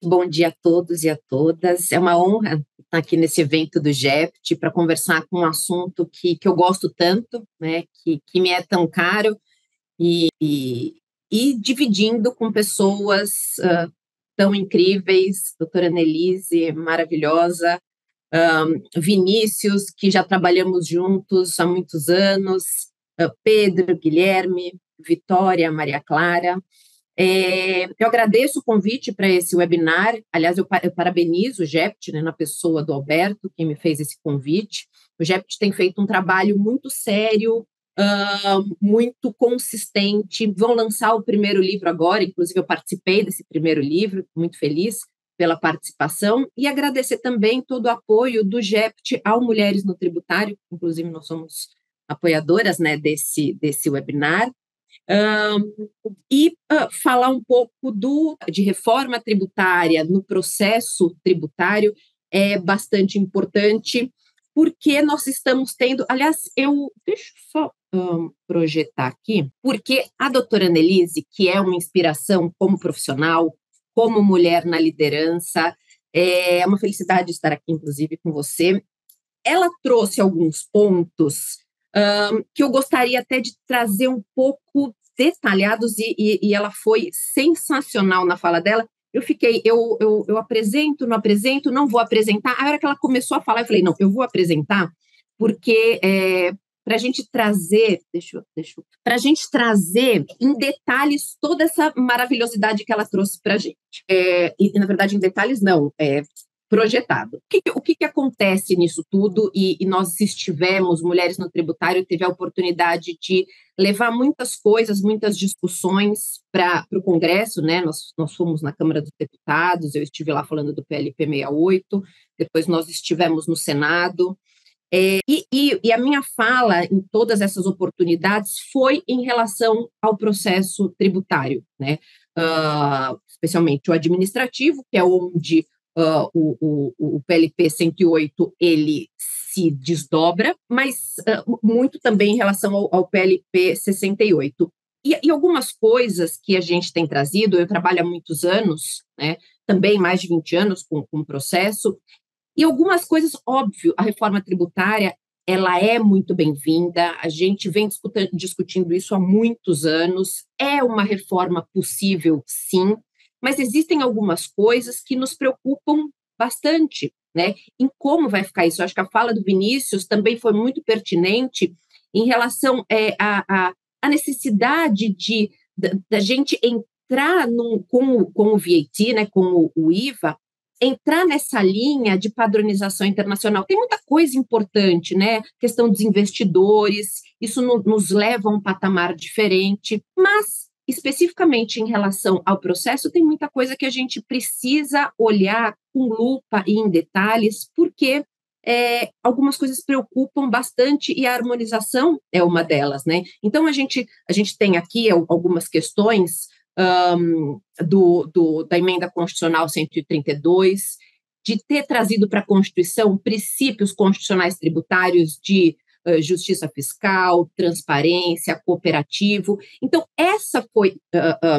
Muito bom dia a todos e a todas. É uma honra estar aqui nesse evento do GEPT para conversar com um assunto que eu gosto tanto, né, que me é tão caro e dividindo com pessoas tão incríveis, doutora Annelise, maravilhosa, Vinícius, que já trabalhamos juntos há muitos anos, Pedro, Guilherme, Vitória, Maria Clara. Eu agradeço o convite para esse webinar. Aliás, eu parabenizo o GEPT, né, na pessoa do Alberto, quem me fez esse convite. O GEPT tem feito um trabalho muito sério, muito consistente. Vão lançar o primeiro livro agora, inclusive eu participei desse primeiro livro, muito feliz pela participação, e agradecer também todo o apoio do GEPT ao Mulheres no Tributário, inclusive nós somos apoiadoras, né, desse webinar. Falar um pouco de reforma tributária no processo tributário é bastante importante, porque nós estamos tendo, aliás, deixa eu só projetar aqui, porque a doutora Annelise, que é uma inspiração como profissional, como mulher na liderança, é uma felicidade estar aqui, inclusive, com você. Ela trouxe alguns pontos que eu gostaria até de trazer um pouco detalhados, e ela foi sensacional na fala dela. Eu apresento, não apresento, não vou apresentar. A hora que ela começou a falar, eu falei, não, eu vou apresentar, porque para a gente trazer, para a gente trazer em detalhes toda essa maravilhosidade que ela trouxe para a gente. E, na verdade, em detalhes não, projetado. O que acontece nisso tudo? E nós estivemos, Mulheres no Tributário, teve a oportunidade de levar muitas coisas, muitas discussões para o Congresso, né? Nós fomos na Câmara dos Deputados, eu estive lá falando do PLP 68, depois nós estivemos no Senado, e a minha fala em todas essas oportunidades foi em relação ao processo tributário, né? Especialmente o administrativo, que é onde o PLP 108 ele se desdobra, mas muito também em relação ao PLP 68. E algumas coisas que a gente tem trazido, eu trabalho há muitos anos, né, também mais de 20 anos com o processo, e algumas coisas, óbvio, a reforma tributária, ela é muito bem-vinda, a gente vem discutindo isso há muitos anos, é uma reforma possível, sim, mas existem algumas coisas que nos preocupam bastante, né, em como vai ficar isso. Eu acho que a fala do Vinícius também foi muito pertinente em relação à necessidade da gente entrar com o VAT, né, com o IVA, entrar nessa linha de padronização internacional. Tem muita coisa importante, né? Questão dos investidores, isso nos leva a um patamar diferente, mas especificamente em relação ao processo, tem muita coisa que a gente precisa olhar com lupa e em detalhes, porque algumas coisas preocupam bastante e a harmonização é uma delas, né? Então, a gente tem aqui algumas questões da emenda constitucional 132, de ter trazido para a Constituição princípios constitucionais tributários de justiça fiscal, transparência, cooperativo. Então, essa foi,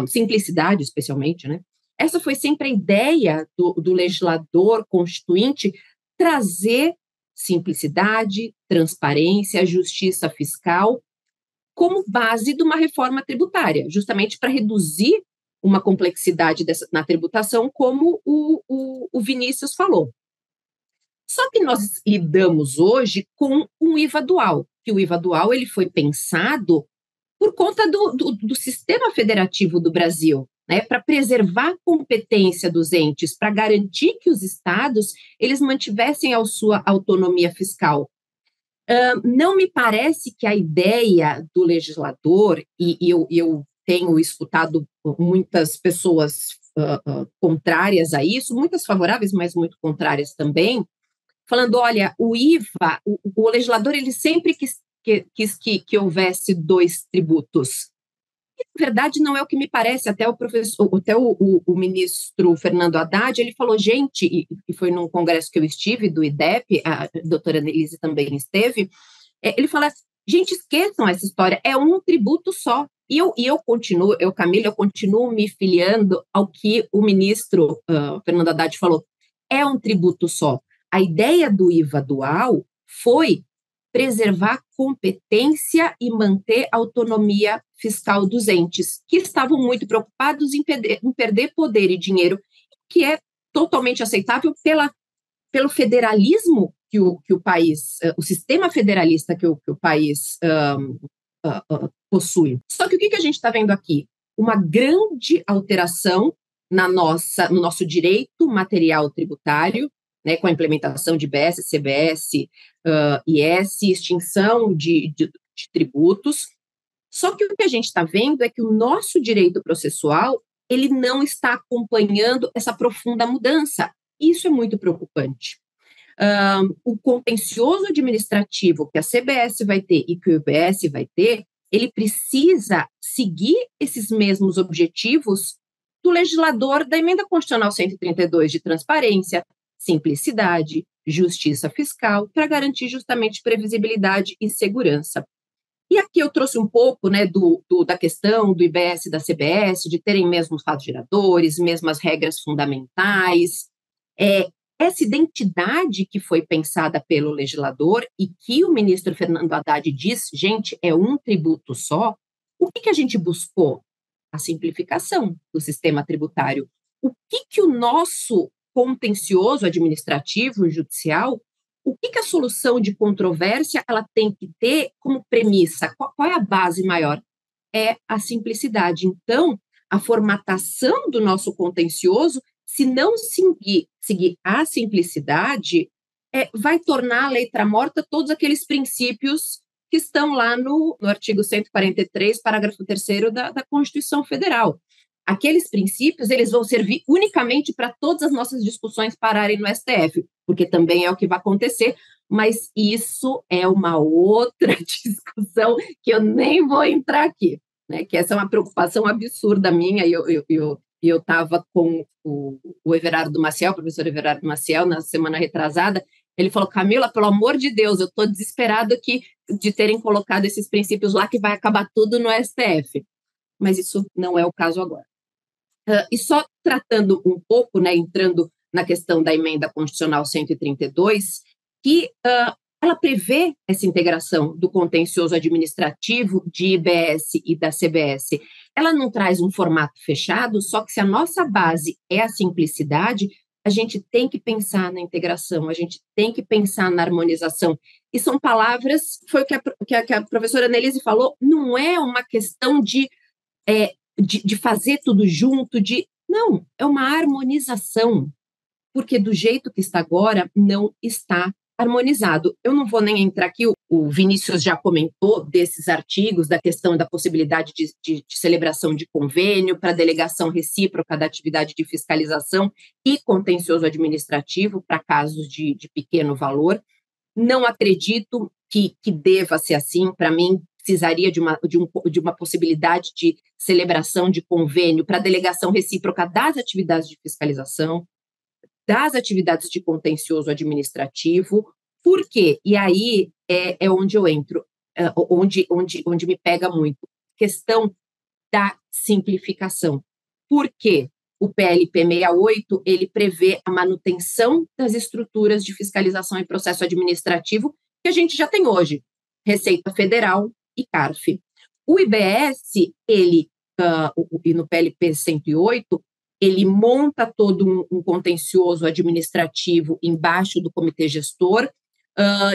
simplicidade especialmente, né? Essa foi sempre a ideia do legislador constituinte, trazer simplicidade, transparência, justiça fiscal, como base de uma reforma tributária, justamente para reduzir uma complexidade na tributação, como o Vinícius falou. Só que nós lidamos hoje com um IVA dual, que o IVA dual ele foi pensado por conta do sistema federativo do Brasil, né, para preservar a competência dos entes, para garantir que os estados eles mantivessem a sua autonomia fiscal. Não me parece que a ideia do legislador, e eu tenho escutado muitas pessoas contrárias a isso, muitas favoráveis, mas muito contrárias também, falando, olha, o IVA, o legislador ele sempre quis que houvesse dois tributos. E, na verdade, não é o que me parece. Até o ministro Fernando Haddad, ele falou, gente, e foi num congresso que eu estive, do IDEP, a doutora Annelise também esteve, ele fala, gente, esqueçam essa história, é um tributo só. E eu continuo, Camila, eu continuo me filiando ao que o ministro Fernando Haddad falou. É um tributo só. A ideia do IVA dual foi preservar a competência e manter a autonomia fiscal dos entes, que estavam muito preocupados em perder poder e dinheiro, que é totalmente aceitável pelo federalismo que o país, o sistema federalista que o país possui. Só que o que a gente está vendo aqui? Uma grande alteração no nosso direito material tributário, né, com a implementação de IBS, CBS, IS, extinção de tributos. Só que o que a gente está vendo é que o nosso direito processual ele não está acompanhando essa profunda mudança. Isso é muito preocupante. O contencioso administrativo que a CBS vai ter e que o IBS vai ter, ele precisa seguir esses mesmos objetivos do legislador da Emenda Constitucional 132 de transparência, simplicidade, justiça fiscal, para garantir justamente previsibilidade e segurança. E aqui eu trouxe um pouco, né, da questão do IBS e da CBS, de terem mesmos fatos geradores, mesmas regras fundamentais. Essa identidade que foi pensada pelo legislador e que o ministro Fernando Haddad diz, gente, é um tributo só, o que a gente buscou? A simplificação do sistema tributário. O que o nosso contencioso administrativo, judicial, o que a solução de controvérsia ela tem que ter como premissa? Qual é a base maior? É a simplicidade. Então, a formatação do nosso contencioso, se não seguir a simplicidade, vai tornar a letra morta todos aqueles princípios que estão lá no artigo 143, parágrafo 3º da Constituição Federal. Aqueles princípios, eles vão servir unicamente para todas as nossas discussões pararem no STF, porque também é o que vai acontecer, mas isso é uma outra discussão que eu nem vou entrar aqui, né? Que essa é uma preocupação absurda minha, e eu estava com o Everardo Maciel, o professor Everardo Maciel, na semana retrasada. Ele falou, Camila, pelo amor de Deus, eu estou desesperado aqui de terem colocado esses princípios lá que vai acabar tudo no STF. Mas isso não é o caso agora. E só tratando um pouco, né, entrando na questão da Emenda Constitucional 132, que ela prevê essa integração do contencioso administrativo de IBS e da CBS. Ela não traz um formato fechado, só que se a nossa base é a simplicidade, a gente tem que pensar na integração, a gente tem que pensar na harmonização. E são palavras, foi o que a professora Nelise falou, não é uma questão de fazer tudo junto, não, é uma harmonização, porque do jeito que está agora, não está harmonizado. Eu não vou nem entrar aqui, o Vinícius já comentou desses artigos, da questão da possibilidade de celebração de convênio para delegação recíproca da atividade de fiscalização e contencioso administrativo para casos de pequeno valor. Não acredito que deva ser assim. Para mim, precisaria de uma possibilidade de celebração de convênio para delegação recíproca das atividades de fiscalização, das atividades de contencioso administrativo. Por quê? E aí é onde eu entro, onde me pega muito. Questão da simplificação. Por quê? O PLP 68, ele prevê a manutenção das estruturas de fiscalização e processo administrativo que a gente já tem hoje, Receita Federal e CARF. O IBS, e no PLP 108, ele monta todo um contencioso administrativo embaixo do comitê gestor.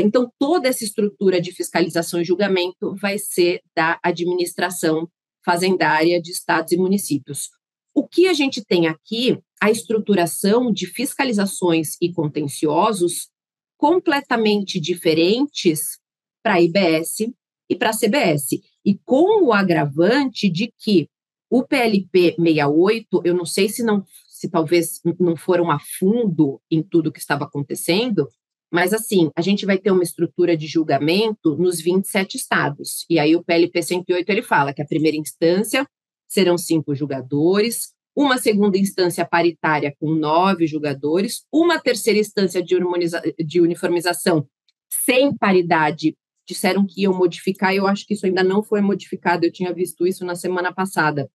Então, toda essa estrutura de fiscalização e julgamento vai ser da administração fazendária de estados e municípios. O que a gente tem aqui, a estruturação de fiscalizações e contenciosos completamente diferentes para a IBS e para a CBS, e com o agravante de que o PLP 68, eu não sei se talvez não foram a fundo em tudo que estava acontecendo, mas assim, a gente vai ter uma estrutura de julgamento nos 27 estados, e aí o PLP 108 ele fala que a primeira instância serão 5 julgadores, uma segunda instância paritária com 9 julgadores, uma terceira instância de uniformização sem paridade disseram que iam modificar, eu acho que isso ainda não foi modificado, eu tinha visto isso na semana passada,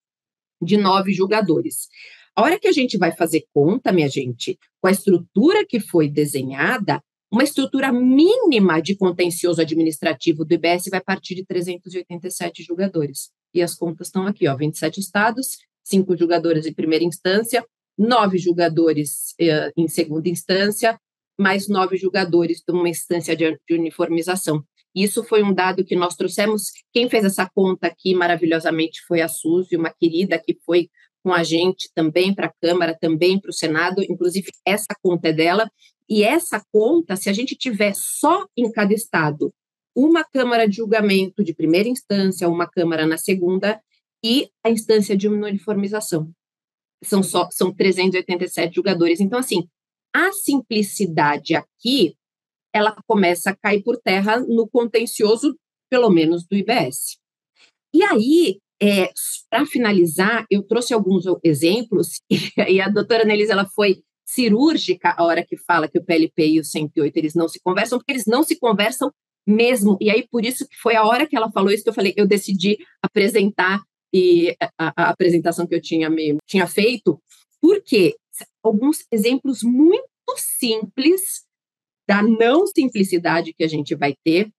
de 9 julgadores. A hora que a gente vai fazer conta, minha gente, com a estrutura que foi desenhada, uma estrutura mínima de contencioso administrativo do IBS vai partir de 387 julgadores. E as contas estão aqui, ó, 27 estados, 5 julgadores em primeira instância, 9 julgadores em segunda instância, mais 9 julgadores de uma instância de uniformização. Isso foi um dado que nós trouxemos. Quem fez essa conta aqui maravilhosamente foi a Suzy, uma querida que foi com a gente também para a Câmara, também para o Senado, inclusive essa conta é dela, e essa conta, se a gente tiver só em cada estado uma Câmara de julgamento de primeira instância, uma Câmara na segunda, e a instância de uniformização. São 387 julgadores. Então, assim, a simplicidade aqui, ela começa a cair por terra no contencioso, pelo menos do IBS. E aí, para finalizar, eu trouxe alguns exemplos, e a doutora Annelise, ela foi cirúrgica a hora que fala que o PLP e o 108, eles não se conversam, porque eles não se conversam mesmo, e aí por isso que foi a hora que ela falou isso que eu falei, eu decidi apresentar, e a apresentação que eu tinha feito, porque alguns exemplos muito simples da não simplicidade que a gente vai ter,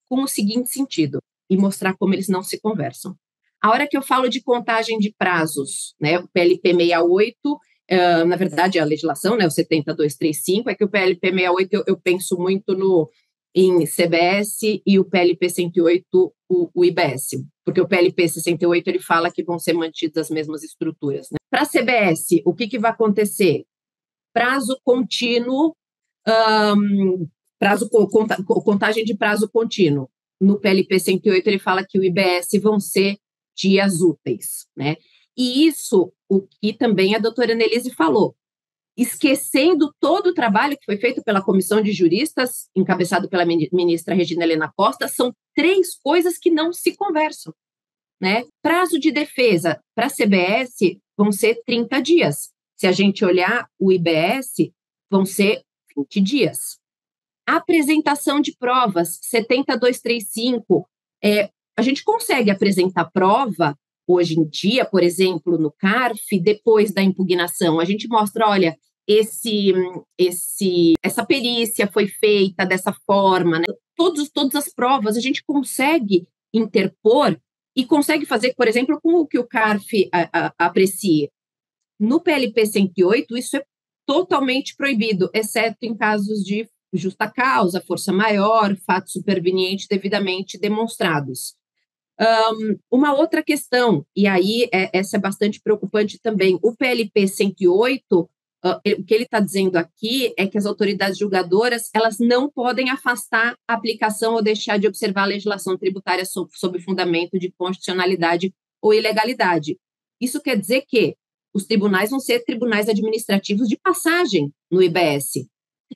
com o seguinte sentido, e mostrar como eles não se conversam. A hora que eu falo de contagem de prazos, né, o PLP 68, na verdade, a legislação, né, o 70235, é que o PLP 68 eu penso muito em CBS e o PLP 108, o IBS, porque o PLP 68 ele fala que vão ser mantidas as mesmas estruturas. Né? Para a CBS, o que vai acontecer? Prazo contínuo, contagem de prazo contínuo. No PLP 108, ele fala que o IBS vão ser dias úteis, né? E isso, o que também a doutora Annelise falou, esquecendo todo o trabalho que foi feito pela comissão de juristas, encabeçado pela ministra Regina Helena Costa, são 3 coisas que não se conversam, né? Prazo de defesa para a CBS vão ser 30 dias. Se a gente olhar o IBS, vão ser 20 dias. Apresentação de provas, 70235, a gente consegue apresentar prova, hoje em dia, por exemplo, no CARF, depois da impugnação. A gente mostra, olha, essa perícia foi feita dessa forma, né? Todas as provas a gente consegue interpor e consegue fazer, por exemplo, com o que o CARF aprecia. No PLP 108, isso é totalmente proibido, exceto em casos de justa causa, força maior, fato superveniente devidamente demonstrados. Uma outra questão, e aí essa é bastante preocupante também, o PLP 108, o que ele está dizendo aqui é que as autoridades julgadoras, elas não podem afastar a aplicação ou deixar de observar a legislação tributária sob fundamento de constitucionalidade ou ilegalidade. Isso quer dizer que os tribunais vão ser tribunais administrativos de passagem no IBS,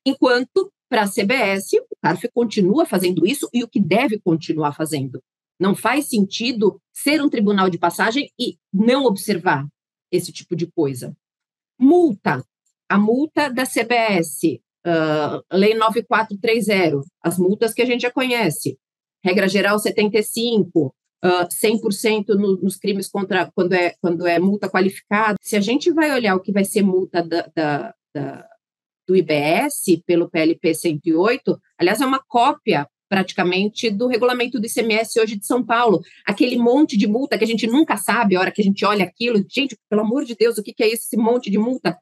enquanto, para a CBS, o CARF continua fazendo isso e o que deve continuar fazendo. Não faz sentido ser um tribunal de passagem e não observar esse tipo de coisa. Multa. A multa da CBS, Lei 9430, as multas que a gente já conhece. Regra geral 75, 100% nos crimes contra, quando é multa qualificada. Se a gente vai olhar o que vai ser multa do IBS pelo PLP 108, aliás, é uma cópia praticamente do regulamento do ICMS hoje de São Paulo, aquele monte de multa que a gente nunca sabe, a hora que a gente olha aquilo, gente, pelo amor de Deus, o que é esse monte de multa?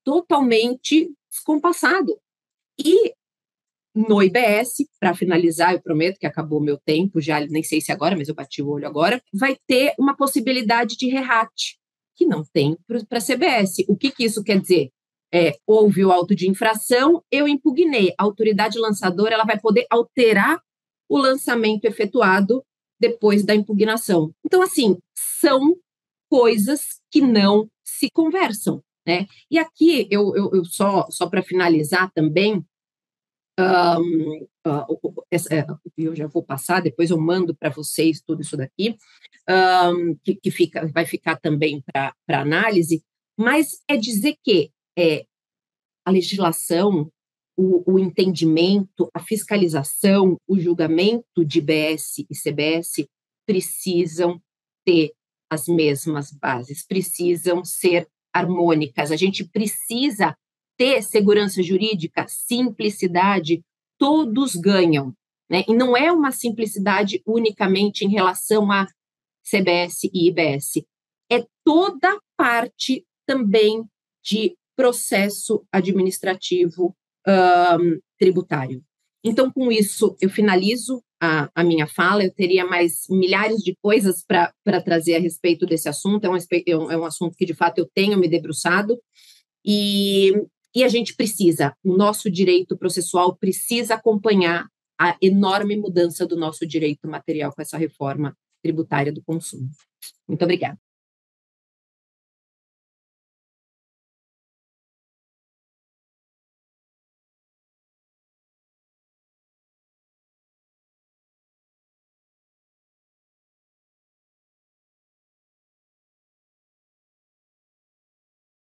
Totalmente descompassado. E no IBS, para finalizar, eu prometo que acabou o meu tempo, já nem sei se agora, mas eu bati o olho agora, vai ter uma possibilidade de RERAT, que não tem para a CBS. O que isso quer dizer? Houve o auto de infração, eu impugnei. A autoridade lançadora ela vai poder alterar o lançamento efetuado depois da impugnação. Então, assim, são coisas que não se conversam, né? E aqui, eu só para finalizar também, eu já vou passar, depois eu mando para vocês tudo isso daqui, vai ficar também para análise, mas é dizer que a legislação, o entendimento, a fiscalização, o julgamento de IBS e CBS precisam ter as mesmas bases, precisam ser harmônicas. A gente precisa ter segurança jurídica, simplicidade, todos ganham, né? E não é uma simplicidade unicamente em relação a CBS e IBS, é toda a parte também de processo administrativo tributário. Então, com isso, eu finalizo a minha fala. Eu teria mais milhares de coisas para trazer a respeito desse assunto. É um assunto que, de fato, eu tenho me debruçado. E a gente precisa, o nosso direito processual precisa acompanhar a enorme mudança do nosso direito material com essa reforma tributária do consumo. Muito obrigada.